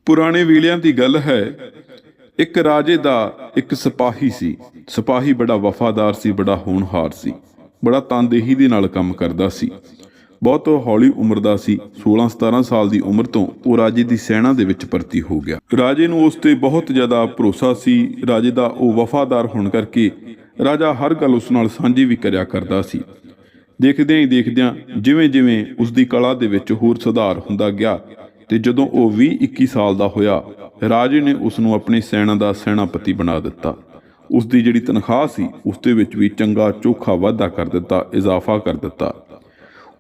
ਪੁਰਾਣੇ ਵੇਲਿਆਂ ਦੀ ਗੱਲ ਹੈ। ਇੱਕ ਰਾਜੇ ਦਾ ਇੱਕ ਸਿਪਾਹੀ ਸੀ। ਸਿਪਾਹੀ ਬੜਾ ਵਫਾਦਾਰ ਸੀ, ਬੜਾ ਹੋਣਹਾਰ ਸੀ, ਬੜਾ ਤਨਦੇਹੀ ਦੇ ਨਾਲ ਕੰਮ ਕਰਦਾ ਸੀ। ਬਹੁਤ ਹੌਲੀ ਉਮਰ ਦਾ ਸੀ। 16-17 ਸਾਲ ਦੀ ਉਮਰ ਤੋਂ ਉਹ ਰਾਜੇ ਦੀ ਸੈਨਾ ਦੇ ਵਿੱਚ ਭਰਤੀ ਹੋ ਗਿਆ। ਰਾਜੇ ਨੂੰ ਉਸ ਤੇ ਬਹੁਤ ਜ਼ਿਆਦਾ ਭਰੋਸਾ ਸੀ। ਰਾਜੇ ਦਾ ਉਹ ਵਫਾਦਾਰ ਹੋਣ ਕਰਕੇ ਰਾਜਾ ਹਰ ਗੱਲ ਉਸ ਨਾਲ ਸਾਂਝੀ ਵੀ ਕਰਿਆ ਕਰਦਾ ਸੀ। ਦੇਖਦਿਆਂ ਹੀ ਦੇਖਦਿਆਂ ਜਿਵੇਂ ਜਿਵੇਂ ਉਸ ਦੀ ਕਲਾ ਦੇ ਵਿੱਚ ਹੋਰ ਸੁਧਾਰ ਹੁੰਦਾ ਗਿਆ ਤੇ ਜਦੋਂ ਉਹ 20-21 ਸਾਲ ਦਾ ਹੋਇਆ, ਰਾਜੇ ਨੇ ਉਸ ਨੂੰ ਆਪਣੀ ਸੈਨਾ ਦਾ ਸੈਨਾਪਤੀ ਬਣਾ ਦਿੱਤਾ। ਉਸ ਦੀ ਜਿਹੜੀ ਤਨਖਾਹ ਸੀ ਉਸ ਦੇ ਵਿੱਚ ਵੀ ਚੰਗਾ ਚੋਖਾ ਵਾਧਾ ਕਰ ਦਿੱਤਾ, ਇਜ਼ਾਫਾ ਕਰ ਦਿੱਤਾ।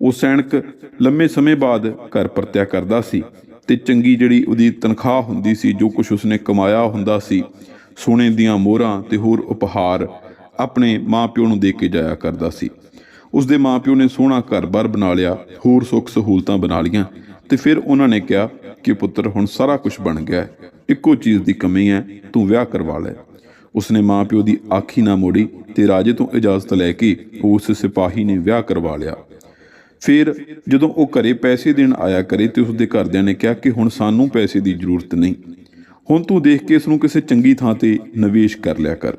ਉਹ ਸੈਨਿਕ ਲੰਮੇ ਸਮੇਂ ਬਾਅਦ ਘਰ ਪਰਤਿਆ ਕਰਦਾ ਸੀ ਤੇ ਚੰਗੀ ਜਿਹੜੀ ਉਹਦੀ ਤਨਖਾਹ ਹੁੰਦੀ ਸੀ, ਜੋ ਕੁਝ ਉਸਨੇ ਕਮਾਇਆ ਹੁੰਦਾ ਸੀ, ਸੋਨੇ ਦੀਆਂ ਮੋਹਰਾਂ ਤੇ ਹੋਰ ਉਪਹਾਰ ਆਪਣੇ ਮਾਂ-ਪਿਓ ਨੂੰ ਦੇ ਕੇ ਜਾਇਆ ਕਰਦਾ ਸੀ। ਉਸਦੇ ਮਾਂ-ਪਿਓ ਨੇ ਸੋਹਣਾ ਘਰ-ਬਾਰ ਬਣਾ ਲਿਆ, ਹੋਰ ਸੁੱਖ ਸਹੂਲਤਾਂ ਬਣਾ ਲਈਆਂ ਤੇ ਫਿਰ ਉਹਨਾਂ ਨੇ ਕਿਹਾ ਕਿ ਪੁੱਤਰ ਹੁਣ ਸਾਰਾ ਕੁਝ ਬਣ ਗਿਆ ਹੈ, ਇੱਕੋ ਚੀਜ਼ ਦੀ ਕਮੀ ਹੈ, ਤੂੰ ਵਿਆਹ ਕਰਵਾ ਲੈ। ਉਸਨੇ ਮਾਂ-ਪਿਓ ਦੀ ਆਖੀ ਨਾ ਮੋੜੀ ਤੇ ਰਾਜੇ ਤੋਂ ਇਜਾਜ਼ਤ ਲੈ ਕੇ ਉਸ ਸਿਪਾਹੀ ਨੇ ਵਿਆਹ ਕਰਵਾ ਲਿਆ। ਫਿਰ ਜਦੋਂ ਉਹ ਘਰੇ ਪੈਸੇ ਦੇਣ ਆਇਆ ਕਰੇ ਤੇ ਉਸਦੇ ਘਰਦਿਆਂ ਨੇ ਕਿਹਾ ਕਿ ਹੁਣ ਸਾਨੂੰ ਪੈਸੇ ਦੀ ਜ਼ਰੂਰਤ ਨਹੀਂ, ਹੁਣ ਤੂੰ ਦੇਖ ਕੇ ਇਸ ਨੂੰ ਕਿਸੇ ਚੰਗੀ ਥਾਂ ਤੇ ਨਿਵੇਸ਼ ਕਰ ਲਿਆ ਕਰ।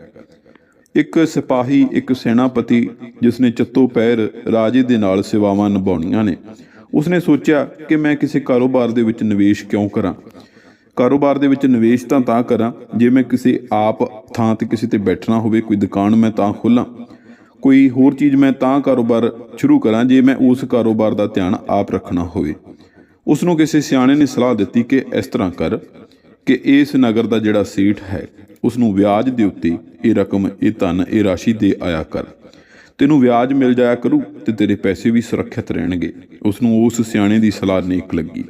ਇੱਕ ਸਿਪਾਹੀ, ਇੱਕ ਸੈਨਾਪਤੀ ਜਿਸ ਨੇ ਚੱਤੋ ਪੈਰ ਰਾਜੇ ਦੇ ਨਾਲ ਸੇਵਾਵਾਂ ਨਿਭਾਉਣੀਆਂ ਨੇ, ਉਸਨੇ ਸੋਚਿਆ ਕਿ ਮੈਂ ਕਿਸੇ ਕਾਰੋਬਾਰ ਦੇ ਵਿੱਚ ਨਿਵੇਸ਼ ਕਿਉਂ ਕਰਾਂ। ਕਾਰੋਬਾਰ ਦੇ ਵਿੱਚ ਨਿਵੇਸ਼ ਤਾਂ ਕਰਾਂ ਜੇ ਮੈਂ ਕਿਸੇ ਆਪ ਥਾਂ ਤੇ ਕਿਸੇ ਤੇ ਬੈਠਣਾ ਹੋਵੇ, ਕੋਈ ਦੁਕਾਨ ਮੈਂ ਤਾਂ ਖੋਲ੍ਹਾਂ, ਕੋਈ ਹੋਰ ਚੀਜ਼ ਮੈਂ ਤਾਂ ਕਾਰੋਬਾਰ ਸ਼ੁਰੂ ਕਰਾਂ ਜੇ ਮੈਂ ਉਸ ਕਾਰੋਬਾਰ ਦਾ ਧਿਆਨ ਆਪ ਰੱਖਣਾ ਹੋਵੇ। ਉਸ ਨੂੰ ਕਿਸੇ ਸਿਆਣੇ ਨੇ ਸਲਾਹ ਦਿੱਤੀ ਕਿ ਇਸ ਤਰ੍ਹਾਂ ਕਰ ਕਿ ਇਸ ਨਗਰ ਦਾ ਜਿਹੜਾ ਸੇਠ ਹੈ ਉਸ ਨੂੰ ਵਿਆਜ ਦੇ ਉੱਤੇ ਇਹ ਰਕਮ, ਇਹ ਧਨ, ਇਹ ਰਾਸ਼ੀ ਦੇ ਆਇਆ ਕਰ, ਤੈਨੂੰ ਵਿਆਜ ਮਿਲ ਜਾਇਆ ਕਰੂ ਤੇ ਤੇਰੇ ਪੈਸੇ ਵੀ ਸੁਰੱਖਿਅਤ ਰਹਿਣਗੇ। ਉਸ ਨੂੰ ਉਸ ਸਿਆਣੇ ਦੀ ਸਲਾਹ ਨੇਕ ਲੱਗੀ।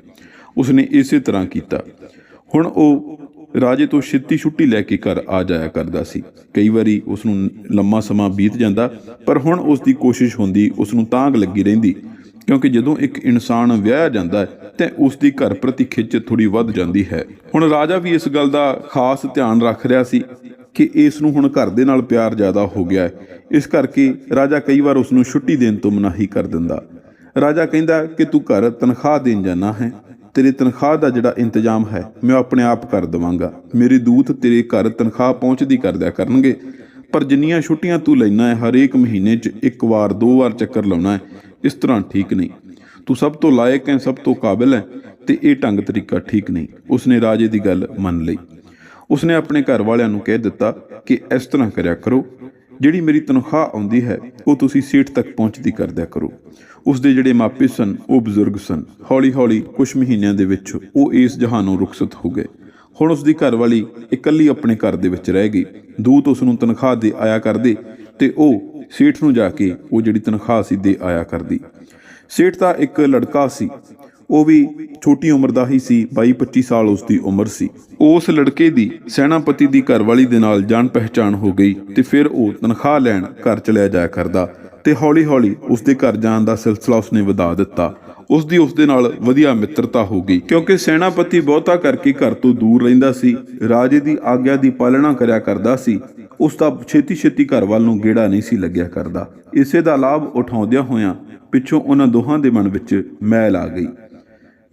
ਉਸਨੇ ਇਸੇ ਤਰ੍ਹਾਂ ਕੀਤਾ। ਹੁਣ ਉਹ ਰਾਜੇ ਤੋਂ ਛੁੱਟੀ ਲੈ ਕੇ ਘਰ ਆ ਜਾਇਆ ਕਰਦਾ ਸੀ। ਕਈ ਵਾਰੀ ਉਸ ਨੂੰ ਲੰਮਾ ਸਮਾਂ ਬੀਤ ਜਾਂਦਾ, ਪਰ ਹੁਣ ਉਸ ਦੀ ਕੋਸ਼ਿਸ਼ ਹੁੰਦੀ, ਉਸ ਨੂੰ ਤਾਂਘ ਲੱਗੀ ਰਹਿੰਦੀ, ਕਿਉਂਕਿ ਜਦੋਂ ਇੱਕ ਇਨਸਾਨ ਵਿਆਹਿਆ ਜਾਂਦਾ ਹੈ ਤਾਂ ਉਸ ਦੀ ਘਰ ਪ੍ਰਤੀ ਖਿੱਚ ਥੋੜ੍ਹੀ ਵੱਧ ਜਾਂਦੀ ਹੈ। ਹੁਣ ਰਾਜਾ ਵੀ ਇਸ ਗੱਲ ਦਾ ਖਾਸ ਧਿਆਨ ਰੱਖ ਰਿਹਾ ਸੀ ਕਿ ਇਸ ਨੂੰ ਹੁਣ ਘਰ ਦੇ ਨਾਲ ਪਿਆਰ ਜ਼ਿਆਦਾ ਹੋ ਗਿਆ ਹੈ। ਇਸ ਕਰਕੇ ਰਾਜਾ ਕਈ ਵਾਰ ਉਸ ਨੂੰ ਛੁੱਟੀ ਦੇਣ ਤੋਂ ਮਨਾਹੀ ਕਰ ਦਿੰਦਾ। ਰਾਜਾ ਕਹਿੰਦਾ ਕਿ ਤੂੰ ਘਰ ਤਨਖਾਹ ਦੇਣ ਜਾਣਾ ਹੈ, ਤੇਰੀ ਤਨਖਾਹ ਦਾ ਜਿਹੜਾ ਇੰਤਜ਼ਾਮ ਹੈ ਮੈਂ ਆਪਣੇ ਆਪ ਕਰ ਦੇਵਾਂਗਾ। ਮੇਰੇ ਦੂਤ ਤੇਰੇ ਘਰ ਤਨਖਾਹ ਪਹੁੰਚਦੀ ਕਰ ਦਿਆ ਕਰਨਗੇ, ਪਰ ਜਿੰਨੀਆਂ ਛੁੱਟੀਆਂ ਤੂੰ ਲੈਣਾ ਹੈ ਹਰੇਕ ਮਹੀਨੇ 'ਚ 1 ਵਾਰ 2 ਵਾਰ ਚੱਕਰ ਲਾਉਣਾ ਹੈ, ਇਸ ਤਰ੍ਹਾਂ ਠੀਕ ਨਹੀਂ। ਤੂੰ ਸਭ ਤੋਂ ਲਾਇਕ ਹੈ, ਸਭ ਤੋਂ ਕਾਬਿਲ ਹੈ ਤੇ ਇਹ ਢੰਗ ਤਰੀਕਾ ਠੀਕ ਨਹੀਂ। ਉਸਨੇ ਰਾਜੇ ਦੀ ਗੱਲ ਮੰਨ ਲਈ। ਉਸਨੇ ਆਪਣੇ ਘਰ ਵਾਲਿਆਂ ਨੂੰ ਕਹਿ ਦਿੱਤਾ ਕਿ ਇਸ ਤਰ੍ਹਾਂ ਕਰਿਆ ਕਰੋ, ਜਿਹੜੀ ਮੇਰੀ ਤਨਖਾਹ ਆਉਂਦੀ ਹੈ ਉਹ ਤੁਸੀਂ ਸੇਠ ਤੱਕ ਪਹੁੰਚਦੀ ਕਰ ਦਿਆ ਕਰੋ। ਉਸਦੇ ਜਿਹੜੇ ਮਾਪੇ ਸਨ ਉਹ ਬਜ਼ੁਰਗ ਸਨ। ਹੌਲੀ ਹੌਲੀ ਕੁਝ ਮਹੀਨਿਆਂ ਦੇ ਵਿੱਚ ਉਹ ਇਸ ਜਹਾਨੋਂ ਰੁਖਸਤ ਹੋ ਗਏ। ਹੁਣ ਉਸਦੀ ਘਰਵਾਲੀ ਇਕੱਲੀ ਆਪਣੇ ਘਰ ਦੇ ਵਿੱਚ ਰਹਿ ਗਈ। ਦੂਤ ਉਸ ਨੂੰ ਤਨਖਾਹ ਦੇ ਆਇਆ ਕਰਦੇ ਤੇ ਉਹ ਸੇਠ ਨੂੰ ਜਾ ਕੇ ਉਹ ਜਿਹੜੀ ਤਨਖਾਹ ਸੀ ਦੇ ਆਇਆ ਕਰਦੀ। ਸੇਠ ਦਾ ਇੱਕ ਲੜਕਾ ਸੀ, ਉਹ ਵੀ ਛੋਟੀ ਉਮਰ ਦਾ ਹੀ ਸੀ, 22-25 ਸਾਲ ਉਸ ਦੀ ਉਮਰ ਸੀ। ਉਸ ਲੜਕੇ ਦੀ ਸੈਨਾਪਤੀ ਦੀ ਘਰਵਾਲੀ ਦੇ ਨਾਲ ਜਾਣ ਪਹਿਚਾਣ ਹੋ ਗਈ ਤੇ ਫਿਰ ਉਹ ਤਨਖਾਹ ਲੈਣ ਘਰ ਚਲਿਆ ਜਾਇਆ ਕਰਦਾ ਤੇ ਹੌਲੀ ਹੌਲੀ ਉਸਦੇ ਘਰ ਜਾਣ ਦਾ ਸਿਲਸਿਲਾ ਉਸਨੇ ਵਧਾ ਦਿੱਤਾ। ਉਸਦੇ ਨਾਲ ਵਧੀਆ ਮਿੱਤਰਤਾ ਹੋ ਗਈ, ਕਿਉਂਕਿ ਸੈਨਾਪਤੀ ਬਹੁਤਾ ਕਰਕੇ ਘਰ ਤੋਂ ਦੂਰ ਰਹਿੰਦਾ ਸੀ, ਰਾਜੇ ਦੀ ਆਗਿਆ ਦੀ ਪਾਲਣਾ ਕਰਿਆ ਕਰਦਾ ਸੀ। ਉਸ ਦਾ ਛੇਤੀ ਘਰ ਵੱਲ ਨੂੰ ਗੇੜਾ ਨਹੀਂ ਸੀ ਲੱਗਿਆ ਕਰਦਾ। ਇਸੇ ਦਾ ਲਾਭ ਉਠਾਉਂਦਿਆਂ ਹੋਇਆਂ ਪਿੱਛੋਂ ਉਹਨਾਂ ਦੋਹਾਂ ਦੇ ਮਨ ਵਿੱਚ ਮੈਲ ਆ ਗਈ।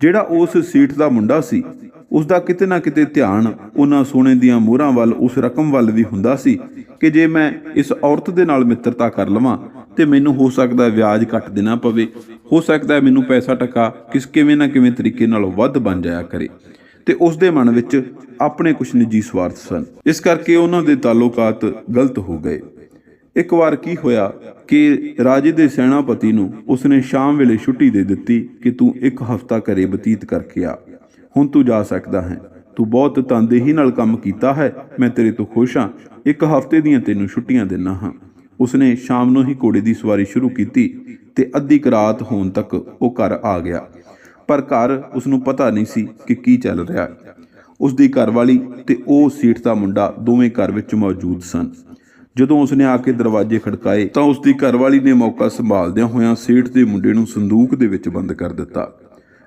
ਜਿਹੜਾ ਉਸ ਸੇਠ ਦਾ ਮੁੰਡਾ ਸੀ, ਉਸ ਦਾ ਕਿਤੇ ਨਾ ਕਿਤੇ ਧਿਆਨ ਉਹਨਾਂ ਸੋਨੇ ਦੀਆਂ ਮੋਹਰਾਂ ਵੱਲ, ਉਸ ਰਕਮ ਵੱਲ ਵੀ ਹੁੰਦਾ ਸੀ ਕਿ ਜੇ ਮੈਂ ਇਸ ਔਰਤ ਦੇ ਨਾਲ ਮਿੱਤਰਤਾ ਕਰ ਲਵਾਂ ਤੇ ਮੈਨੂੰ ਹੋ ਸਕਦਾ ਵਿਆਜ ਘੱਟ ਦੇਣਾ ਪਵੇ, ਹੋ ਸਕਦਾ ਮੈਨੂੰ ਪੈਸਾ ਟਕਾ ਕਿਵੇਂ ਨਾ ਕਿਵੇਂ ਤਰੀਕੇ ਨਾਲ ਵੱਧ ਬਣ ਜਾਇਆ ਕਰੇ। ਤੇ ਉਸ ਦੇ ਮਨ ਵਿੱਚ ਆਪਣੇ ਕੁਝ ਨਿੱਜੀ ਸਵਾਰਥ ਸਨ। ਇਸ ਕਰਕੇ ਉਹਨਾਂ ਦੇ ਤਾਲੁਕਾਤ ਗਲਤ ਹੋ ਗਏ। ਇੱਕ ਵਾਰ ਕੀ ਹੋਇਆ ਕਿ ਰਾਜੇ ਦੇ ਸੈਨਾਪਤੀ ਨੂੰ ਉਸਨੇ ਸ਼ਾਮ ਵੇਲੇ ਛੁੱਟੀ ਦੇ ਦਿੱਤੀ ਕਿ ਤੂੰ 1 ਹਫ਼ਤਾ ਘਰੇ ਬਤੀਤ ਕਰਕੇ ਆ, ਹੁਣ ਤੂੰ ਜਾ ਸਕਦਾ ਹੈ, ਤੂੰ ਬਹੁਤ ਤਨਦੇਹੀ ਨਾਲ ਕੰਮ ਕੀਤਾ ਹੈ, ਮੈਂ ਤੇਰੇ ਤੋਂ ਖੁਸ਼ ਹਾਂ, 1 ਹਫ਼ਤੇ ਦੀਆਂ ਤੈਨੂੰ ਛੁੱਟੀਆਂ ਦਿੰਦਾ ਹਾਂ। ਉਸਨੇ ਸ਼ਾਮ ਨੂੰ ਹੀ ਘੋੜੇ ਦੀ ਸਵਾਰੀ ਸ਼ੁਰੂ ਕੀਤੀ ਤੇ ਅੱਧੀ ਕੁ ਰਾਤ ਹੋਣ ਤੱਕ ਉਹ ਘਰ ਆ ਗਿਆ, ਪਰ ਘਰ ਉਸਨੂੰ ਪਤਾ ਨਹੀਂ ਸੀ ਕਿ ਕੀ ਚੱਲ ਰਿਹਾ। ਉਸਦੀ ਘਰਵਾਲੀ ਤੇ ਉਹ ਸੇਠ ਦਾ ਮੁੰਡਾ ਦੋਵੇਂ ਘਰ ਵਿੱਚ ਮੌਜੂਦ ਸਨ। ਜਦੋਂ ਉਸਨੇ ਆ ਕੇ ਦਰਵਾਜ਼ੇ ਖੜਕਾਏ ਤਾਂ ਉਸਦੀ ਘਰਵਾਲੀ ਨੇ ਮੌਕਾ ਸੰਭਾਲਦਿਆਂ ਹੋਇਆਂ ਸੇਠ ਦੇ ਮੁੰਡੇ ਨੂੰ ਸੰਦੂਕ ਦੇ ਵਿੱਚ ਬੰਦ ਕਰ ਦਿੱਤਾ।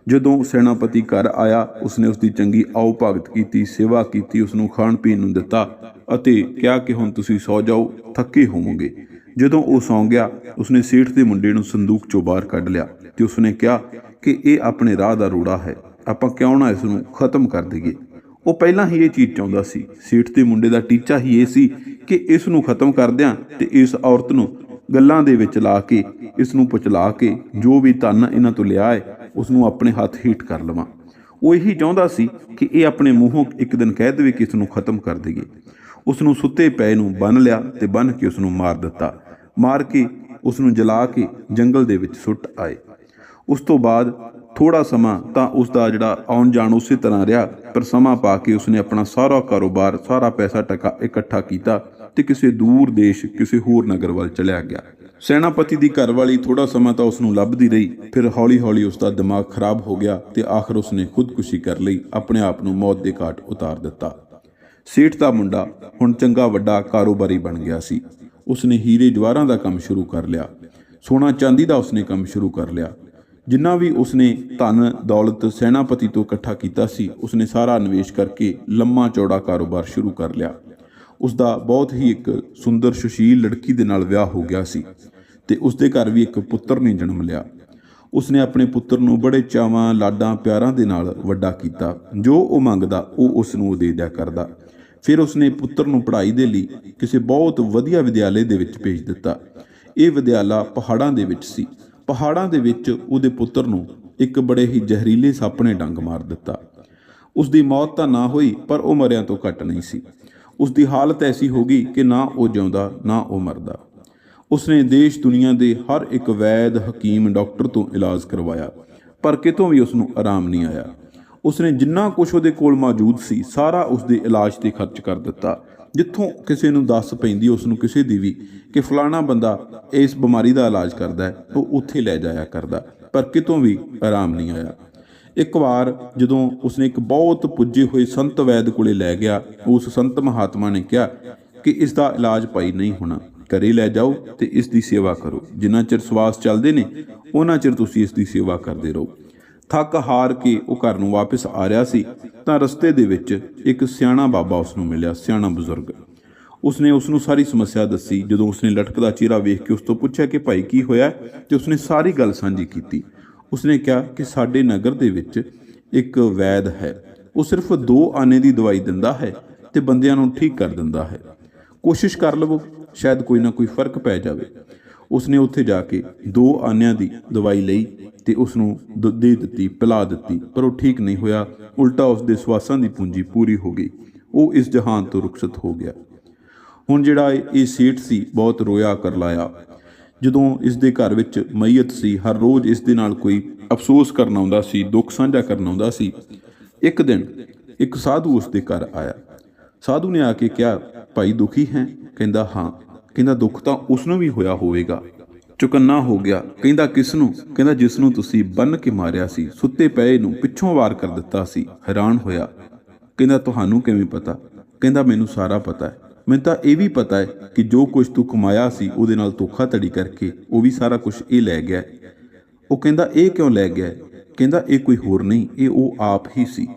ਜਦੋਂ ਸੈਨਾਪਤੀ ਘਰ ਆਇਆ, ਉਸਨੇ ਉਸਦੀ ਚੰਗੀ ਆਓ ਭਗਤ ਕੀਤੀ, ਸੇਵਾ ਕੀਤੀ, ਉਸਨੂੰ ਖਾਣ ਪੀਣ ਨੂੰ ਦਿੱਤਾ ਅਤੇ ਕਿਹਾ ਕਿ ਹੁਣ ਤੁਸੀਂ ਸੌ ਜਾਓ, ਥੱਕੇ ਹੋਵੋਗੇ। ਜਦੋਂ ਉਹ ਸੌਂ ਗਿਆ, ਉਸਨੇ ਸੇਠ ਦੇ ਮੁੰਡੇ ਨੂੰ ਸੰਦੂਕ ਚੋਂ ਬਾਹਰ ਕੱਢ ਲਿਆ ਤੇ ਉਸਨੇ ਕਿਹਾ ਕਿ ਇਹ ਆਪਣੇ ਰਾਹ ਦਾ ਰੋੜਾ ਹੈ, ਆਪਾਂ ਕਿਉਂ ਨਾ ਇਸ ਨੂੰ ਖਤਮ ਕਰ ਦਈਏ। ਉਹ ਪਹਿਲਾਂ ਹੀ ਇਹ ਚੀਜ਼ ਚਾਹੁੰਦਾ ਸੀ। ਸੇਠ ਦੇ ਮੁੰਡੇ ਦਾ ਟੀਚਾ ਹੀ ਇਹ ਸੀ ਕਿ ਇਸ ਨੂੰ ਖਤਮ ਕਰ ਦਿਆਂ ਤੇ ਇਸ ਔਰਤ ਨੂੰ ਗੱਲਾਂ ਦੇ ਵਿੱਚ ਲਾ ਕੇ, ਇਸ ਨੂੰ ਪੁਚਲਾ ਕੇ ਜੋ ਵੀ ਧਨ ਇਹਨਾਂ ਤੋਂ ਲਿਆ ਹੈ ਉਸ ਨੂੰ ਆਪਣੇ ਹੱਥ ਹੀਟ ਕਰ ਲਵਾਂ। ਉਹ ਇਹੀ ਚਾਹੁੰਦਾ ਸੀ ਕਿ ਇਹ ਆਪਣੇ ਮੂੰਹੋਂ ਇੱਕ ਦਿਨ ਕਹਿ ਦੇਵੇ ਕਿ ਇਸ ਨੂੰ ਖਤਮ ਕਰ ਦੇਈਏ। ਉਸ ਨੂੰ ਸੁੱਤੇ ਪਏ ਨੂੰ ਬੰਨ੍ਹ ਲਿਆ ਤੇ ਬੰਨ੍ਹ ਕੇ ਉਸ ਨੂੰ ਮਾਰ ਦਿੱਤਾ। ਮਾਰ ਕੇ ਉਸ ਨੂੰ ਜਲਾ ਕੇ ਜੰਗਲ ਦੇ ਵਿੱਚ ਸੁੱਟ ਆਏ। ਉਸ ਤੋਂ ਬਾਅਦ ਥੋੜ੍ਹਾ ਸਮਾਂ ਤਾਂ ਉਸ ਦਾ ਜਿਹੜਾ ਆਉਣ ਜਾਣ ਉਸੇ ਤਰ੍ਹਾਂ ਰਿਹਾ, ਪਰ ਸਮਾਂ ਪਾ ਕੇ ਉਸਨੇ ਆਪਣਾ ਸਾਰਾ ਕਾਰੋਬਾਰ, ਸਾਰਾ ਪੈਸਾ ਟਕਾ ਇਕੱਠਾ ਕੀਤਾ ਤੇ ਕਿਸੇ ਦੂਰ ਦੇਸ਼, ਕਿਸੇ ਹੋਰ ਨਗਰ ਵੱਲ ਚਲਿਆ ਗਿਆ। ਸੈਨਾਪਤੀ ਦੀ ਘਰਵਾਲੀ ਥੋੜ੍ਹਾ ਸਮਾਂ ਤਾਂ ਉਸ ਨੂੰ ਲੱਭਦੀ ਰਹੀ, ਫਿਰ ਹੌਲੀ ਹੌਲੀ ਉਸ ਦਾ ਦਿਮਾਗ ਖਰਾਬ ਹੋ ਗਿਆ ਤੇ ਆਖਰ ਉਸਨੇ ਖੁਦਕੁਸ਼ੀ ਕਰ ਲਈ, ਆਪਣੇ ਆਪ ਨੂੰ ਮੌਤ ਦੇ ਘਾਟ ਉਤਾਰ ਦਿੱਤਾ। ਸੇਠ ਦਾ ਮੁੰਡਾ ਹੁਣ ਚੰਗਾ ਵੱਡਾ ਕਾਰੋਬਾਰੀ ਬਣ ਗਿਆ ਸੀ। ਉਸਨੇ ਹੀਰੇ ਜਵਾਹਰਾਂ ਦਾ ਕੰਮ ਸ਼ੁਰੂ ਕਰ ਲਿਆ, ਸੋਨਾ ਚਾਂਦੀ ਦਾ ਉਸਨੇ ਕੰਮ ਸ਼ੁਰੂ ਕਰ ਲਿਆ। ਜਿੰਨਾ ਵੀ ਉਸਨੇ ਧਨ ਦੌਲਤ ਸੈਨਾਪਤੀ ਤੋਂ ਇਕੱਠਾ ਕੀਤਾ ਸੀ, ਉਸਨੇ ਸਾਰਾ ਨਿਵੇਸ਼ ਕਰਕੇ ਲੰਮਾ ਚੌੜਾ ਕਾਰੋਬਾਰ ਸ਼ੁਰੂ ਕਰ ਲਿਆ। ਉਸਦਾ ਬਹੁਤ ਹੀ ਇੱਕ ਸੁੰਦਰ ਸੁਸ਼ੀਲ ਲੜਕੀ ਦੇ ਨਾਲ ਵਿਆਹ ਹੋ ਗਿਆ ਸੀ ਤੇ ਉਸਦੇ ਘਰ ਵੀ ਇੱਕ ਪੁੱਤਰ ਨੇ ਜਨਮ ਲਿਆ। ਉਸਨੇ ਆਪਣੇ ਪੁੱਤਰ ਨੂੰ ਬੜੇ ਚਾਵਾਂ, ਲਾਡਾਂ, ਪਿਆਰਾਂ ਦੇ ਨਾਲ ਵੱਡਾ ਕੀਤਾ। ਜੋ ਉਹ ਮੰਗਦਾ ਉਹ ਉਸ ਨੂੰ ਦੇ ਦਿਆ ਕਰਦਾ। ਫਿਰ ਉਸਨੇ ਪੁੱਤਰ ਨੂੰ ਪੜ੍ਹਾਈ ਦੇ ਲਈ ਕਿਸੇ ਬਹੁਤ ਵਧੀਆ ਵਿਦਿਆਲੇ ਦੇ ਵਿੱਚ ਭੇਜ ਦਿੱਤਾ। ਇਹ ਵਿਦਿਆਲਾ ਪਹਾੜਾਂ ਦੇ ਵਿੱਚ ਸੀ। ਪਹਾੜਾਂ ਦੇ ਵਿੱਚ ਉਹਦੇ ਪੁੱਤਰ ਨੂੰ ਇੱਕ ਬੜੇ ਹੀ ਜ਼ਹਿਰੀਲੇ ਸੱਪ ਨੇ ਡੰਗ ਮਾਰ ਦਿੱਤਾ। ਉਸ ਦੀ ਮੌਤ ਤਾਂ ਨਾ ਹੋਈ, ਪਰ ਉਹ ਮਰਿਆਂ ਤੋਂ ਘੱਟ ਨਹੀਂ ਸੀ। ਉਸ ਦੀ ਹਾਲਤ ਐਸੀ ਹੋ ਗਈ ਕਿ ਨਾ ਉਹ ਜਿਉਂਦਾ ਨਾ ਉਹ ਮਰਦਾ। ਉਸਨੇ ਦੇਸ਼ ਦੁਨੀਆ ਦੇ ਹਰ ਇੱਕ ਵੈਦ, ਹਕੀਮ, ਡਾਕਟਰ ਤੋਂ ਇਲਾਜ ਕਰਵਾਇਆ, ਪਰ ਕਿਤੋਂ ਵੀ ਉਸ ਨੂੰ ਆਰਾਮ ਨਹੀਂ ਆਇਆ। ਉਸਨੇ ਜਿੰਨਾ ਕੁਛ ਉਹਦੇ ਕੋਲ ਮੌਜੂਦ ਸੀ ਸਾਰਾ ਉਸਦੇ ਇਲਾਜ 'ਤੇ ਖਰਚ ਕਰ ਦਿੱਤਾ। ਜਿੱਥੋਂ ਕਿਸੇ ਨੂੰ ਦੱਸ ਪੈਂਦੀ ਉਸ ਨੂੰ ਕਿਸੇ ਦੀ ਵੀ ਕਿ ਫਲਾਣਾ ਬੰਦਾ ਇਸ ਬਿਮਾਰੀ ਦਾ ਇਲਾਜ ਕਰਦਾ ਹੈ, ਉਹ ਉੱਥੇ ਲੈ ਜਾਇਆ ਕਰਦਾ, ਪਰ ਕਿਤੋਂ ਵੀ ਆਰਾਮ ਨਹੀਂ ਆਇਆ। ਇੱਕ ਵਾਰ ਜਦੋਂ ਉਸਨੇ ਇੱਕ ਬਹੁਤ ਪੁੱਜੇ ਹੋਏ ਸੰਤ ਵੈਦ ਕੋਲੇ ਲੈ ਗਿਆ, ਉਸ ਸੰਤ ਮਹਾਤਮਾ ਨੇ ਕਿਹਾ ਕਿ ਇਸ ਦਾ ਇਲਾਜ ਭਾਈ ਨਹੀਂ ਹੋਣਾ, ਘਰੇ ਲੈ ਜਾਓ ਤੇ ਇਸ ਦੀ ਸੇਵਾ ਕਰੋ। ਜਿੰਨਾ ਚਿਰ ਸਵਾਸ ਚੱਲਦੇ ਨੇ ਉਹਨਾਂ ਚਿਰ ਤੁਸੀਂ ਇਸ ਦੀ ਸੇਵਾ ਕਰਦੇ ਰਹੋ। ਥੱਕ ਹਾਰ ਕੇ ਉਹ ਘਰ ਨੂੰ ਵਾਪਸ ਆ ਰਿਹਾ ਸੀ ਤਾਂ ਰਸਤੇ ਦੇ ਵਿੱਚ ਇੱਕ ਸਿਆਣਾ ਬਾਬਾ ਉਸ ਨੂੰ ਮਿਲਿਆ, ਸਿਆਣਾ ਬਜ਼ੁਰਗ। ਉਸਨੇ ਉਸ ਨੂੰ ਸਾਰੀ ਸਮੱਸਿਆ ਦੱਸੀ। ਜਦੋਂ ਉਸਨੇ ਲਟਕਦਾ ਚਿਹਰਾ ਵੇਖ ਕੇ ਉਸ ਤੋਂ ਪੁੱਛਿਆ ਕਿ ਭਾਈ ਕੀ ਹੋਇਆ, ਤੇ ਉਸਨੇ ਸਾਰੀ ਗੱਲ ਸਾਂਝੀ ਕੀਤੀ। ਉਸਨੇ ਕਿਹਾ ਕਿ ਸਾਡੇ ਨਗਰ ਦੇ ਵਿੱਚ ਇੱਕ ਵੈਦ ਹੈ, ਉਹ ਸਿਰਫ 2 ਆਨੇ ਦੀ ਦਵਾਈ ਦਿੰਦਾ ਹੈ ਤੇ ਬੰਦਿਆਂ ਨੂੰ ਠੀਕ ਕਰ ਦਿੰਦਾ ਹੈ। ਕੋਸ਼ਿਸ਼ ਕਰ ਲਵੋ, ਸ਼ਾਇਦ ਕੋਈ ਨਾ ਕੋਈ ਫਰਕ ਪੈ ਜਾਵੇ। ਉਸਨੇ ਉੱਥੇ ਜਾ ਕੇ 2 ਆਨਿਆਂ ਦੀ ਦਵਾਈ ਲਈ ਤੇ ਉਸ ਨੂੰ ਦੇ ਦਿੱਤੀ, ਪਿਲਾ ਦਿੱਤੀ, ਪਰ ਉਹ ਠੀਕ ਨਹੀਂ ਹੋਇਆ। ਉਲਟਾ ਉਸਦੇ ਸਵਾਸਾਂ ਦੀ ਪੂੰਜੀ ਪੂਰੀ ਹੋ ਗਈ। ਉਹ ਇਸ ਜਹਾਨ ਤੋਂ ਰੁਖਸਤ ਹੋ ਗਿਆ। ਹੁਣ ਜਿਹੜਾ ਇਹ ਸੇਠ ਸੀ ਬਹੁਤ ਰੋਇਆ ਕਰਲਾਇਆ। ਜਦੋਂ ਇਸ ਦੇ ਘਰ ਵਿੱਚ ਮਈਅਤ ਸੀ, ਹਰ ਰੋਜ਼ ਇਸ ਦੇ ਨਾਲ ਕੋਈ ਅਫਸੋਸ ਕਰਨ ਆਉਂਦਾ ਸੀ, ਦੁੱਖ ਸਾਂਝਾ ਕਰਨ ਆਉਂਦਾ ਸੀ। ਇੱਕ ਦਿਨ ਇੱਕ ਸਾਧੂ ਉਸ ਦੇ ਘਰ ਆਇਆ। ਸਾਧੂ ਨੇ ਆ ਕੇ ਕਿਹਾ, ਭਾਈ ਦੁਖੀ ਹੈ? ਕਹਿੰਦਾ ਹਾਂ। ਕਹਿੰਦਾ ਦੁੱਖ ਤਾਂ ਉਸ ਨੂੰ ਵੀ ਹੋਇਆ ਹੋਵੇਗਾ। ਚੁਕੰਨਾ ਹੋ ਗਿਆ। ਕਹਿੰਦਾ ਕਿਸ ਨੂੰ? ਕਹਿੰਦਾ ਜਿਸ ਨੂੰ ਤੁਸੀਂ ਬੰਨ੍ਹ ਕੇ ਮਾਰਿਆ ਸੀ, ਸੁੱਤੇ ਪਏ ਨੂੰ ਪਿੱਛੋਂ ਵਾਰ ਕਰ ਦਿੱਤਾ ਸੀ। ਹੈਰਾਨ ਹੋਇਆ। ਕਹਿੰਦਾ ਤੁਹਾਨੂੰ ਕਿਵੇਂ ਪਤਾ? ਕਹਿੰਦਾ ਮੈਨੂੰ ਸਾਰਾ ਪਤਾ ਹੈ। ਮੈਨੂੰ ਤਾਂ ਇਹ ਵੀ ਪਤਾ ਹੈ ਕਿ ਜੋ ਕੁਝ ਤੂੰ ਕਮਾਇਆ ਸੀ ਉਹਦੇ ਨਾਲ ਧੋਖਾਧੜੀ ਕਰਕੇ ਉਹ ਵੀ ਸਾਰਾ ਕੁਝ ਇਹ ਲੈ ਗਿਆ। ਉਹ ਕਹਿੰਦਾ ਇਹ ਕਿਉਂ ਲੈ ਗਿਆ? ਕਹਿੰਦਾ ਇਹ ਕੋਈ ਹੋਰ ਨਹੀਂ, ਇਹ ਉਹ ਆਪ ਹੀ ਸੀ।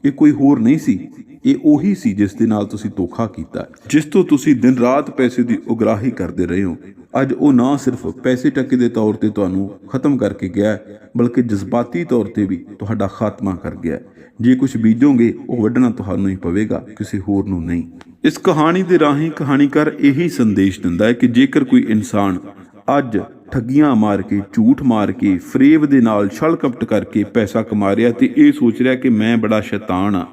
ਇਹ ਕੋਈ ਹੋਰ ਨਹੀਂ ਸੀ, ਇਹ ਉਹੀ ਸੀ ਜਿਸ ਦੇ ਨਾਲ ਤੁਸੀਂ ਧੋਖਾ ਕੀਤਾ, ਜਿਸ ਤੋਂ ਤੁਸੀਂ ਦਿਨ ਰਾਤ ਪੈਸੇ ਦੀ ਉਗਰਾਹੀ ਕਰਦੇ ਰਹੇ ਹੋ। ਅੱਜ ਉਹ ਨਾ ਸਿਰਫ ਪੈਸੇ ਟਕੇ ਦੇ ਤੌਰ ਤੇ ਤੁਹਾਨੂੰ ਖਤਮ ਕਰਕੇ ਗਿਆ, ਬਲਕਿ ਜਜ਼ਬਾਤੀ ਤੌਰ ਤੇ ਵੀ ਤੁਹਾਡਾ ਖਾਤਮਾ ਕਰ ਗਿਆ। ਜੇ ਕੁਝ ਬੀਜੋਗੇ ਉਹ ਵੱਢਣਾ ਤੁਹਾਨੂੰ ਹੀ ਪਵੇਗਾ, ਕਿਸੇ ਹੋਰ ਨੂੰ ਨਹੀਂ। ਇਸ ਕਹਾਣੀ ਦੇ ਰਾਹੀਂ ਕਹਾਣੀਕਾਰ ਇਹੀ ਸੰਦੇਸ਼ ਦਿੰਦਾ ਹੈ ਕਿ ਜੇਕਰ ਕੋਈ ਇਨਸਾਨ ਅੱਜ ਠੱਗੀਆਂ ਮਾਰ ਕੇ, ਝੂਠ ਮਾਰ ਕੇ, ਫਰੇਬ ਦੇ ਨਾਲ ਛਲ ਕਪਟ ਕਰਕੇ ਪੈਸਾ ਕਮਾ ਰਿਹਾ ਤੇ ਇਹ ਸੋਚ ਰਿਹਾ ਕਿ ਮੈਂ ਬੜਾ ਸ਼ੈਤਾਨ ਹਾਂ,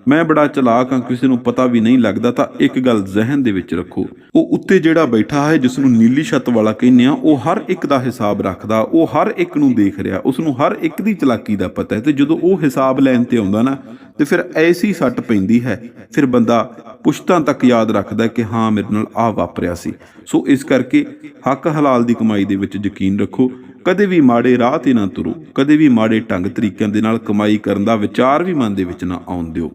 ਮੈਂ ਬੜਾ ਚਲਾਕ ਹਾਂ, ਕਿਸੇ ਨੂੰ ਪਤਾ ਵੀ ਨਹੀਂ ਲੱਗਦਾ, ਤਾਂ ਇੱਕ ਗੱਲ ਜ਼ਿਹਨ ਦੇ ਵਿੱਚ ਰੱਖੋ, ਉਹ ਉੱਤੇ ਜਿਹੜਾ ਬੈਠਾ ਹੈ ਜਿਸ ਨੂੰ ਨੀਲੀ ਛੱਤ ਵਾਲਾ ਕਹਿੰਦੇ ਆ, ਉਹ ਹਰ ਇੱਕ ਦਾ ਹਿਸਾਬ ਰੱਖਦਾ, ਉਹ ਹਰ ਇੱਕ ਨੂੰ ਦੇਖ ਰਿਹਾ, ਉਸ ਨੂੰ ਹਰ ਇੱਕ ਦੀ ਚਲਾਕੀ ਦਾ ਪਤਾ ਹੈ। ਤੇ ਜਦੋਂ ਉਹ ਹਿਸਾਬ ਲੈਣ ਤੇ ਆਉਂਦਾ ਨਾ ਤੇ ਫਿਰ ਐਸੀ ਸੱਟ ਪੈਂਦੀ ਹੈ, ਫਿਰ ਬੰਦਾ ਪੁਸ਼ਤਾਂ ਤੱਕ ਯਾਦ ਰੱਖਦਾ ਕਿ ਹਾਂ ਮੇਰੇ ਨਾਲ ਆਹ ਵਾਪਰਿਆ ਸੀ। ਸੋ ਇਸ ਕਰਕੇ ਹੱਕ ਹਲਾਲ ਦੀ ਕਮਾਈ ਦੇ ਵਿੱਚ ਯਕੀਨ ਰੱਖੋ। ਕਦੇ ਵੀ ਮਾੜੇ ਰਾਹ ਤੇ ਨਾ ਤੁਰੋ, ਕਦੇ ਵੀ ਮਾੜੇ ਢੰਗ ਤਰੀਕਿਆਂ ਦੇ ਨਾਲ ਕਮਾਈ ਕਰਨ ਦਾ ਵਿਚਾਰ ਵੀ ਮਨ ਦੇ ਵਿੱਚ ਨਾ ਆਉਣ ਦਿਓ।